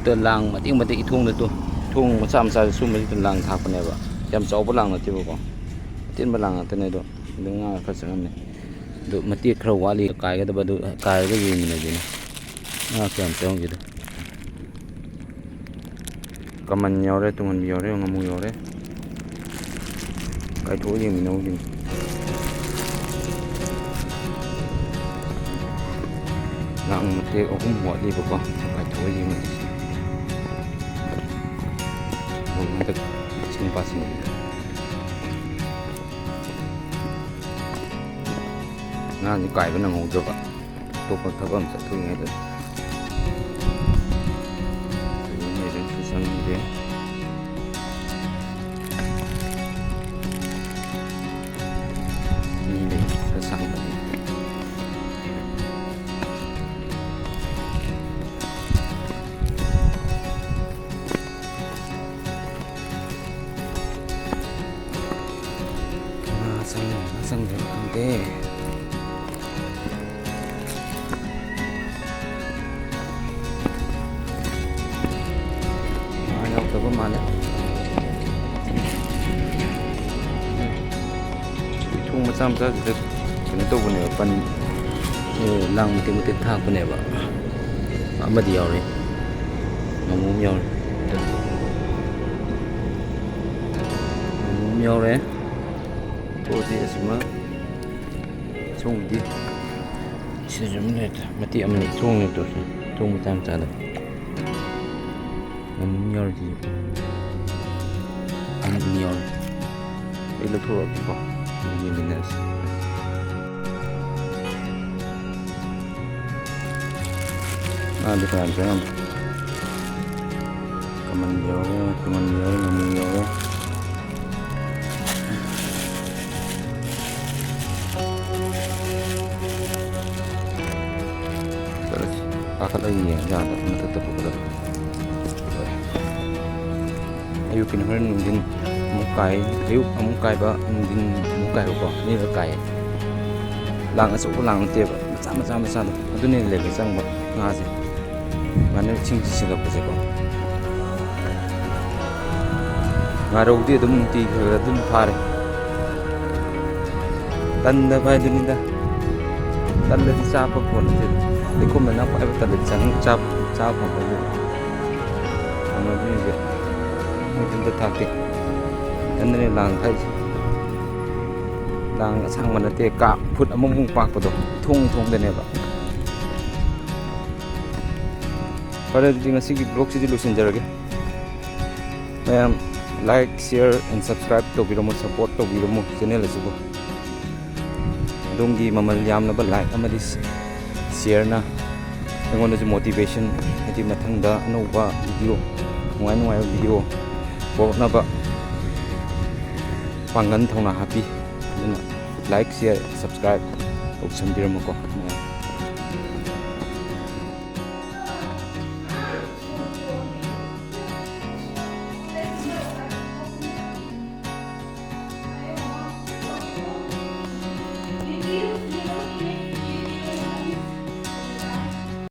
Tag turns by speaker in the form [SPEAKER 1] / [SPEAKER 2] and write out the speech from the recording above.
[SPEAKER 1] ꯁꯤꯗ ꯂꯥꯡ ꯃꯇꯦꯛ ꯃꯇꯦꯛ ꯏꯊꯣꯡꯗ ꯊꯣꯡ ꯃꯆꯥ ꯃꯆꯥ ꯁꯨꯝꯕꯁꯤꯗ ꯂꯥꯡ ꯊꯥꯛꯄꯅꯦꯕ ꯌꯥꯝ ꯆꯥꯎꯕ ꯂꯥꯡ ꯅꯠꯇꯦꯕꯀꯣ ꯑꯇꯦꯟꯕ ꯂꯥꯡ ꯉꯥꯛꯇꯅꯦ ꯑꯗꯣ ꯉꯥ ꯈꯔ ꯆꯪꯉꯝꯃꯦ ꯑꯗꯣ ꯃꯇꯦꯛ ꯈꯔ ꯋꯥꯠꯂꯤ ꯀꯥꯏꯒꯗꯕ ꯑꯗꯨ ꯀꯥꯏꯔꯒ ꯌꯦꯡꯃꯤꯟꯅꯗꯣꯏꯅꯦ ꯉꯥ ꯀꯌꯥꯝ ꯆꯪꯈꯤꯗ ꯀꯃꯟ ꯌꯥꯎꯔꯦ ꯇꯨꯡꯍꯟꯕꯤ ꯌꯥꯎꯔꯦ ꯉꯥꯃꯨ ꯌꯥꯎꯔꯦ ꯀꯥꯏꯊꯣꯛꯑ ꯌꯦꯡꯃꯤꯟꯅꯧꯒꯤꯅꯤ ꯂꯥꯡ ꯃꯇꯦꯛ 3 ꯋꯥꯠꯂꯤꯕꯀꯣ ꯀꯥꯏꯊꯣꯛꯑ ꯌꯦꯡꯃꯤꯟꯅꯁꯤ ꯍꯟꯗꯛ ꯏꯁꯤꯡ ꯄꯥꯁꯤꯟꯅꯤ ꯉꯥꯁꯤ ꯀꯥꯏꯕ ꯅꯪꯍꯧꯗ꯭ꯔꯕ ꯑꯇꯣꯞꯄ ꯊꯕꯛ ꯑꯃ ꯆꯠꯊꯣꯛꯏꯉꯩꯗ ꯆꯪꯗꯦ ꯃꯤ ꯂꯩ ꯈꯔ ꯆꯪꯕꯅꯤ ꯆꯪꯗ꯭ꯔꯦ ꯈꯪꯗꯦ ꯌꯥꯎꯗꯕ ꯃꯥꯜꯂꯦ ꯊꯣꯡ ꯃꯆꯥ ꯃꯆꯥꯁꯤꯗ ꯀꯩꯅꯣ ꯇꯧꯕꯅꯦꯕ ꯄꯟ ꯂꯥꯡ ꯃꯇꯦꯛ ꯃꯇꯦꯛ ꯊꯥꯛꯄꯅꯦꯕ ꯑꯃꯗꯤ ꯌꯥꯎꯔꯤ ꯉꯥꯃꯨ ꯑꯃ ꯌꯥꯎꯔꯤ ꯉꯥꯃꯨ ꯑꯃ ꯌꯥꯎꯔꯦ ꯄꯣꯠꯁꯤ ꯑꯁꯤꯃ ꯁꯣꯡꯕꯗꯤ ꯁꯤꯗꯁꯨ ꯃꯇꯦꯛ ꯑꯃꯅꯤ ꯊꯣꯡꯅꯤ ꯇꯧꯔꯁꯤ ꯊꯣꯡ ꯃꯆꯥ ꯃꯆꯥꯗ ꯉꯥꯃꯨ ꯑꯃ ꯌꯥꯎꯔꯤꯁꯤ ꯑꯃ ꯌꯥꯎꯔꯤ ꯑꯩ ꯂꯧꯊꯣꯛꯑꯒꯦꯀꯣ ꯌꯦꯡꯃꯤꯟꯅꯔꯁꯤ ꯉꯥꯗꯤ ꯐꯅꯌꯥꯝ ꯆꯪꯉꯝꯃꯦ ꯀꯃꯟ ꯌꯥꯎꯔꯦ ꯇꯨꯡꯍꯟꯕꯤ ꯌꯥꯎꯔꯦ ꯉꯥꯃꯨ ꯌꯥꯎꯔꯦ ꯆꯠꯂꯁꯤ ꯀꯥꯈꯠꯂꯒ ꯌꯦꯡꯉꯀꯥꯟꯗ ꯃꯊꯛꯇ ꯄꯨꯈꯠꯂꯒ ꯑꯌꯨꯛꯀꯤꯅ ꯍꯣꯔꯦꯟ ꯅꯨꯡꯊꯤꯟ ꯑꯃꯨꯛ ꯀꯥꯏ ꯑꯌꯨꯛ ꯑꯃꯨꯛ ꯀꯥꯏꯕ ꯅꯨꯡꯊꯤꯟ ꯑꯃꯨꯛ ꯀꯥꯏꯕꯀꯣ ꯑꯅꯤꯔꯛ ꯀꯥꯏꯌꯦ ꯂꯥꯡ ꯑꯆꯧꯕ ꯂꯥꯡ ꯅꯠꯇꯦꯕ ꯃꯆꯥꯗꯣ ꯑꯗꯨꯅ ꯂꯩꯕ ꯆꯪꯕ ꯉꯥꯁꯦ ꯁꯨꯃꯥꯏꯅ ꯏꯁꯤꯡ ꯆꯤꯁꯤꯜꯂꯛꯄꯁꯦꯀꯣ ꯉꯥꯔꯧꯗꯤ ꯑꯗꯨꯝ ꯅꯨꯡꯇꯤꯒꯤ ꯈꯔ ꯑꯗꯨꯝ ꯐꯥꯔꯦ ꯇꯟꯗꯕ ꯍꯥꯏꯗꯨꯅꯤꯗ ꯇꯜꯂꯗꯤ ꯆꯥꯕ ꯄꯣꯠ ꯅꯠꯇꯦꯗ ꯂꯩꯈꯣꯝꯗꯅ ꯄꯥꯏꯕ ꯇꯜꯂꯗꯤ ꯆꯥꯕ ꯐꯪꯗꯦ ꯁꯥꯟꯅꯕꯁꯤꯡꯁꯦ ꯃꯣꯏꯗꯤ ꯑꯝꯇ ꯊꯥꯛꯇꯦ ꯏꯊꯟꯗꯅꯦ ꯂꯥꯡ ꯊꯥꯛꯏꯁꯦ ꯂꯥꯡ ꯑꯁꯥꯡꯕ ꯅꯠꯇꯦ ꯐꯨꯠ ꯑꯃꯃꯨꯛ ꯄꯥꯛꯄꯗꯣ ꯊꯣꯡꯗꯅꯦꯕ ꯐꯔꯦ ꯑꯗꯨꯗꯤ ꯉꯁꯤꯒꯤ ꯕ꯭ꯂꯣꯒꯁꯤꯗꯤ ꯂꯣꯏꯁꯤꯟꯖꯔꯒꯦ ꯃꯌꯥꯝ ꯂꯥꯏꯛ ꯁꯤꯌꯔ ꯑꯦꯟ ꯁꯕꯁꯀ꯭ꯔꯥꯏꯕ ꯇꯧꯕꯤꯔꯝꯃꯣ ꯁꯞꯄꯣꯔꯠ ꯇꯧꯕꯤꯔꯝꯃꯣ ꯆꯦꯅꯦꯜ ꯑꯁꯤꯕꯨ ꯑꯗꯣꯝꯒꯤ ꯃꯃꯜ ꯌꯥꯝꯂꯕ ꯂꯥꯏꯛ ꯑꯃꯗꯤ ꯁꯤꯌꯔꯅ ꯑꯩꯉꯣꯟꯗꯁꯨ ꯃꯣꯇꯤꯚꯦꯁꯟ ꯍꯥꯏꯗꯤ ꯃꯊꯪꯗ ꯑꯅꯧꯕ ꯚꯤꯗꯤꯑꯣ ꯅꯨꯡꯉꯥꯏꯕ ꯚꯤꯗꯤꯑꯣ ꯄꯣꯔꯛꯅꯕ ꯄꯥꯡꯒꯜ ꯊꯧꯅꯥ ꯍꯥꯞꯄꯤ ꯑꯗꯨꯅ ꯂꯥꯏꯛ ꯁꯤꯌꯔ ꯁꯕꯁꯀ꯭ꯔꯥꯏꯕ ꯇꯧꯁꯟꯕꯤꯔꯝꯃꯣꯀꯣ